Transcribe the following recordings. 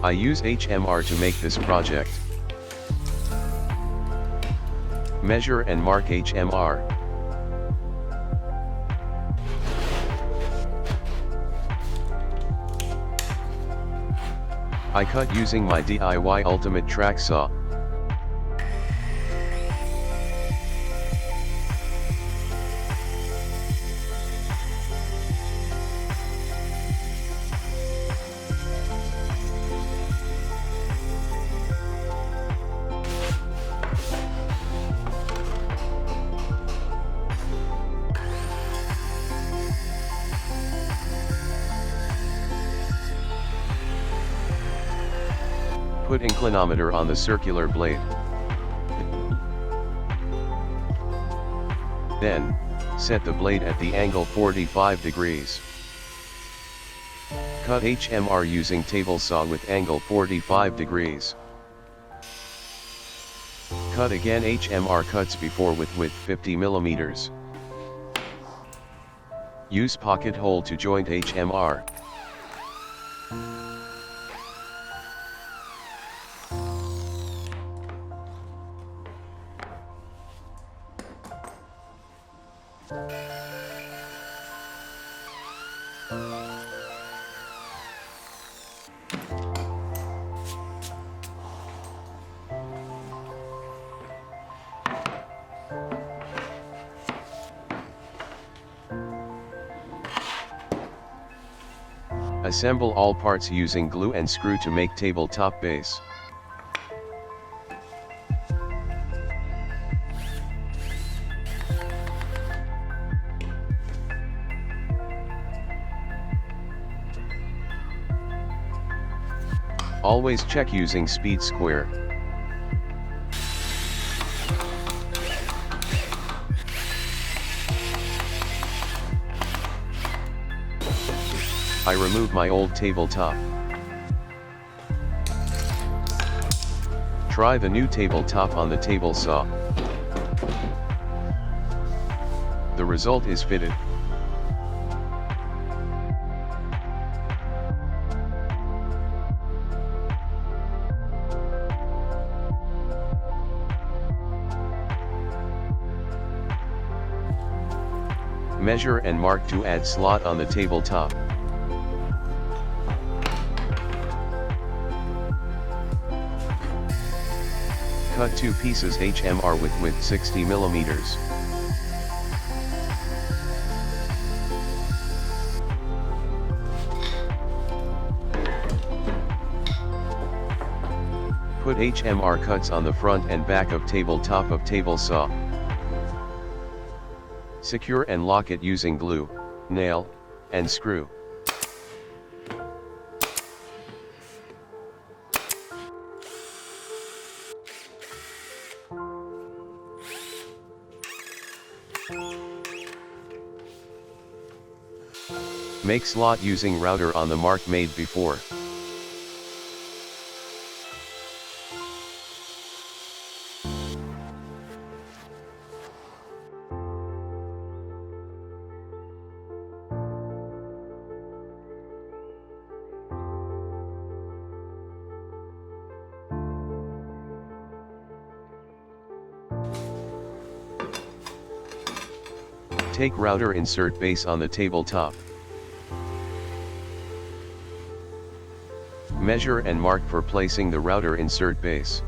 I use HMR to make this project. Measure and mark HMR. I cut using my DIY Ultimate Track Saw. Put inclinometer on the circular blade. Then, set the blade at the angle 45 degrees. Cut HMR using table saw with angle 45 degrees. Cut again HMR cuts before with width 50 millimeters. Use pocket hole to joint HMR. Assemble all parts using glue and screw to make tabletop base. Always check using speed square. I remove my old tabletop. Try the new tabletop on the table saw. The result is fitted. Measure and mark to add slot on the tabletop. Cut 2 pieces HMR with width 60 millimeters. Put HMR cuts on the front and back of tabletop of table saw. Secure and lock it using glue, nail, and screw. Make slot using router on the mark made before. Take router, insert base on the tabletop. Measure and mark for placing the router insert base.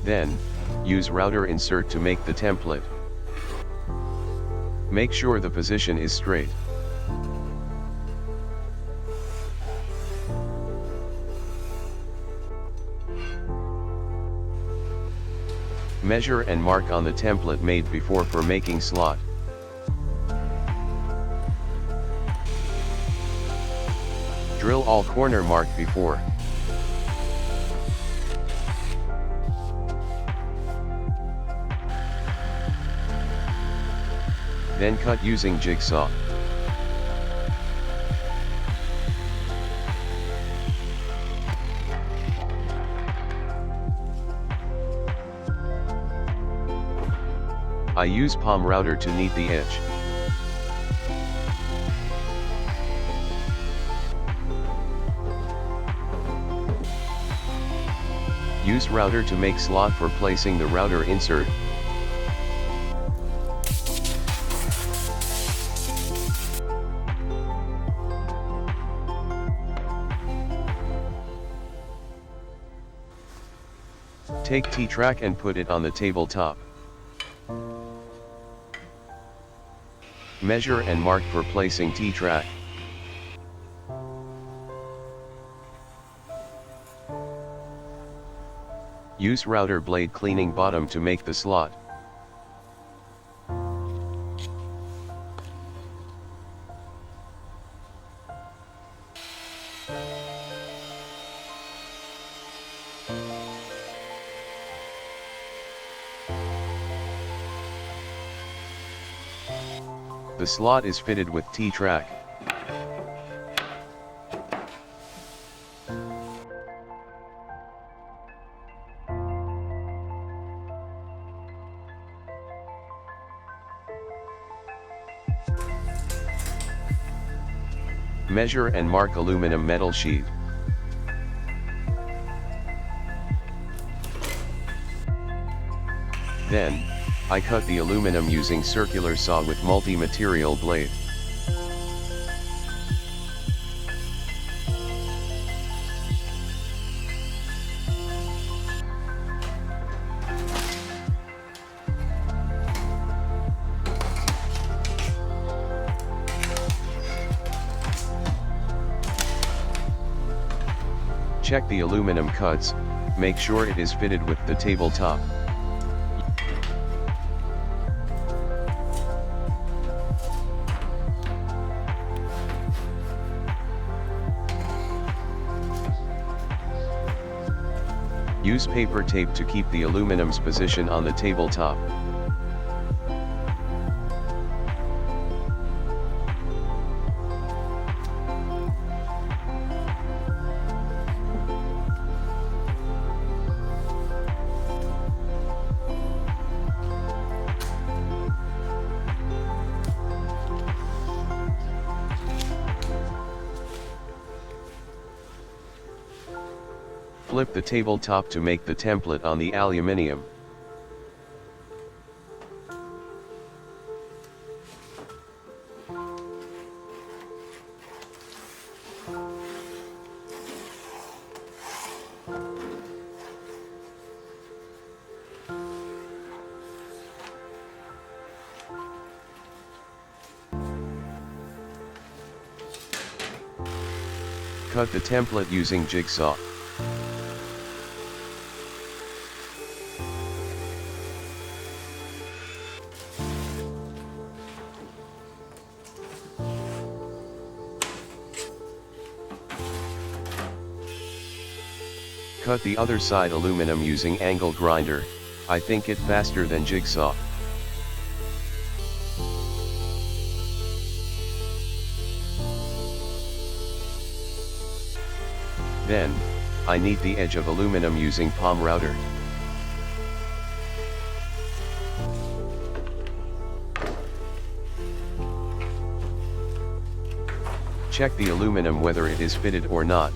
Then, use router insert to make the template. Make sure the position is straight. Measure and mark on the template made before for making slot. Drill all corner marked before. Then cut using jigsaw. I use palm router to knead the edge. Use router to make slot for placing the router insert. Take T-track and put it on the tabletop. Measure and mark for placing T-track. Use router blade cleaning bottom to make the slot. The slot is fitted with T-track. Measure and mark aluminum metal sheet. Then, I cut the aluminum using circular saw with multi-material blade. Check the aluminum cuts, make sure it is fitted with the tabletop. Use paper tape to keep the aluminum's position on the tabletop. Flip the tabletop to make the template on the aluminium. Cut the template using jigsaw. Cut the other side aluminum using angle grinder, I think it faster than jigsaw. Then, I knead the edge of aluminum using palm router. Check the aluminum whether it is fitted or not.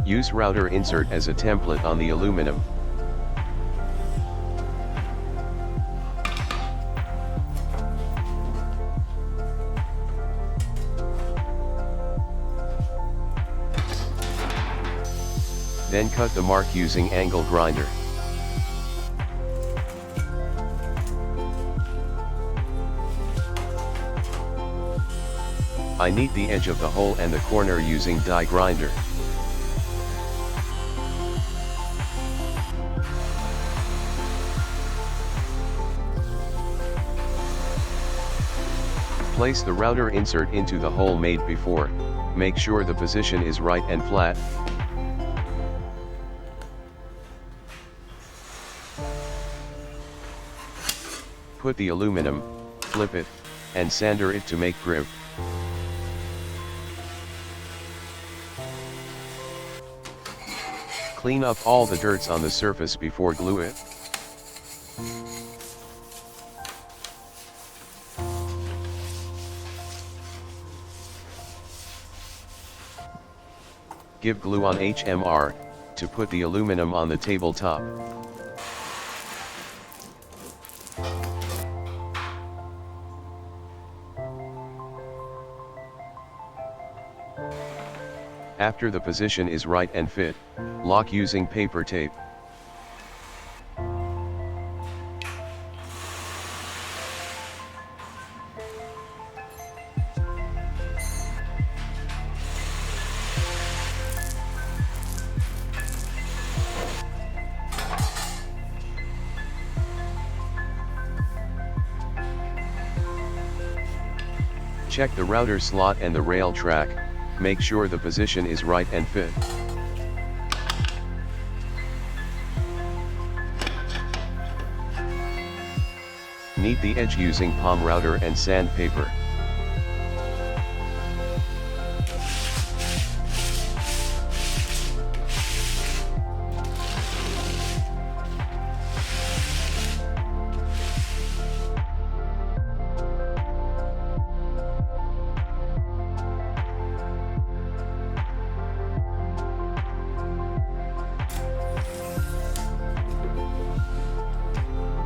Use router insert as a template on the aluminum. Then cut the mark using angle grinder. I knead the edge of the hole and the corner using die grinder. Place the router insert into the hole made before. Make sure the position is right and flat. Put the aluminum, flip it, and sander it to make grip. Clean up all the dirts on the surface before glue it. Give glue on HMR, to put the aluminum on the tabletop. After the position is right and fit, lock using paper tape. Check the router slot and the rail track, make sure the position is right and fit. Knead the edge using palm router and sandpaper.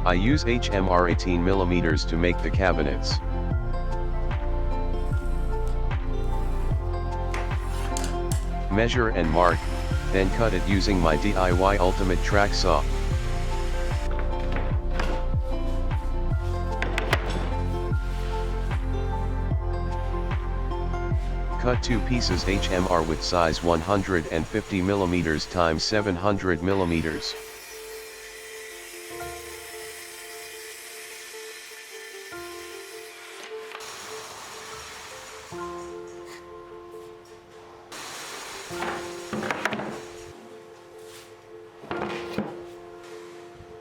I use HMR 18mm to make the cabinets. Measure and mark, then cut it using my DIY Ultimate Track Saw. Cut 2 pieces HMR with size 150mm x 700mm.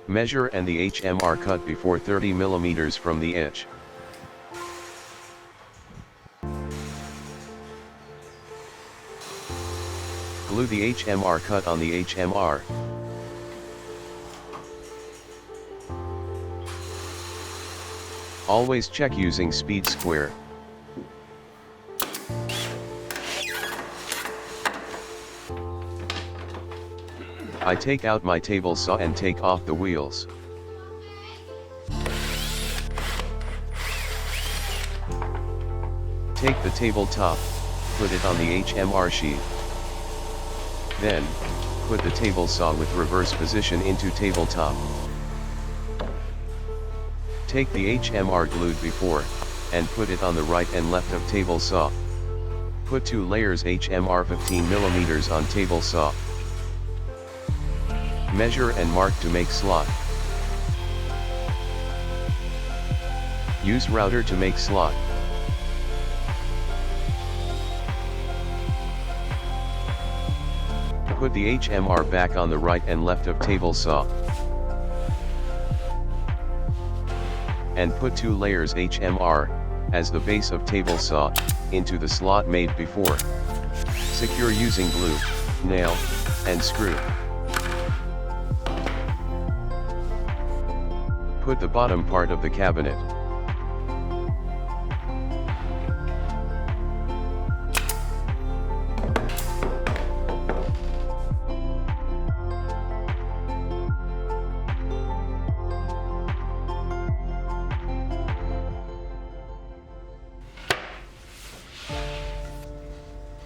Measure and the HMR cut before 30mm from the edge. Glue the HMR cut on the HMR. Always check using speed square. I take out my table saw and take off the wheels. Take the tabletop, put it on the HMR sheet. Then, put the table saw with reverse position into tabletop. Take the HMR glued before, and put it on the right and left of table saw. Put 2 layers HMR 15mm on table saw. Measure and mark to make slot. Use router to make slot. Put the HMR back on the right and left of table saw. And put 2 layers HMR, as the base of table saw, into the slot made before. Secure using glue, nail, and screw. Put the bottom part of the cabinet.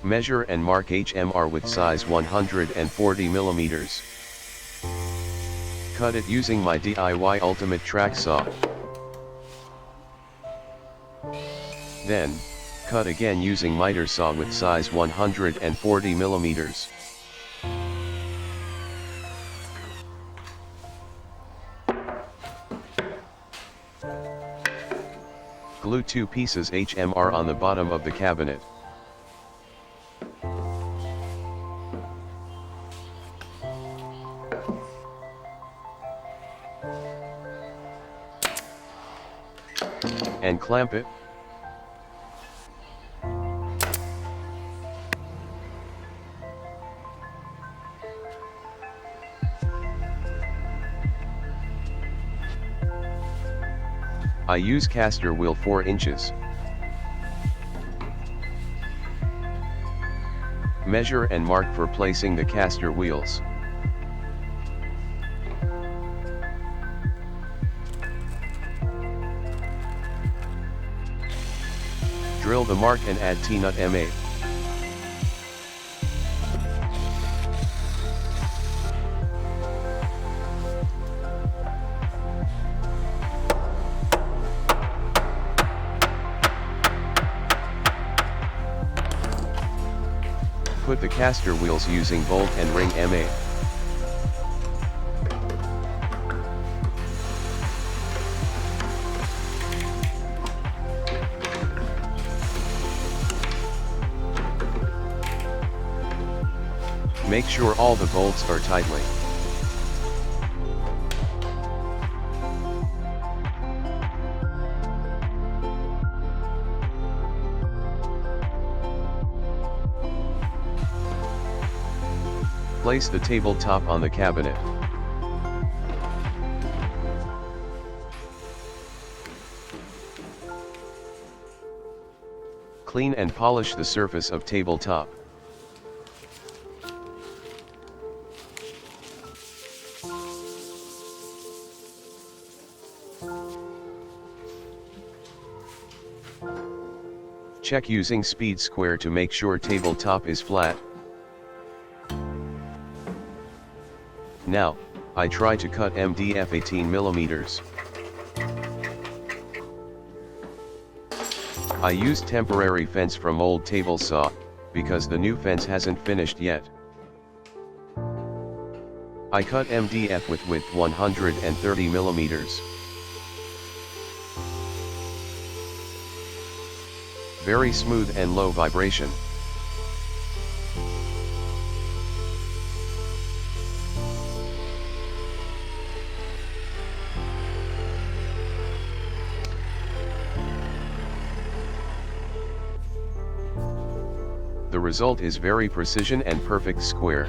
Measure and mark HMR with size 140 mm. Cut it using my DIY Ultimate Track Saw. Then, cut again using miter saw with size 140 mm. Glue 2 pieces HMR on the bottom of the cabinet. And clamp it. I use caster wheel 4 inches. Measure and mark for placing the caster wheels. Drill the mark and add T-nut M8. Put the caster wheels using bolt and ring M8. Make sure all the bolts are tightly. Place the tabletop on the cabinet. Clean and polish the surface of tabletop. Check using speed square to make sure tabletop is flat. Now, I try to cut MDF 18 mm. I used temporary fence from old table saw, because the new fence hasn't finished yet. I cut MDF with width 130 mm. Very smooth and low vibration. The result is very precision and perfect square.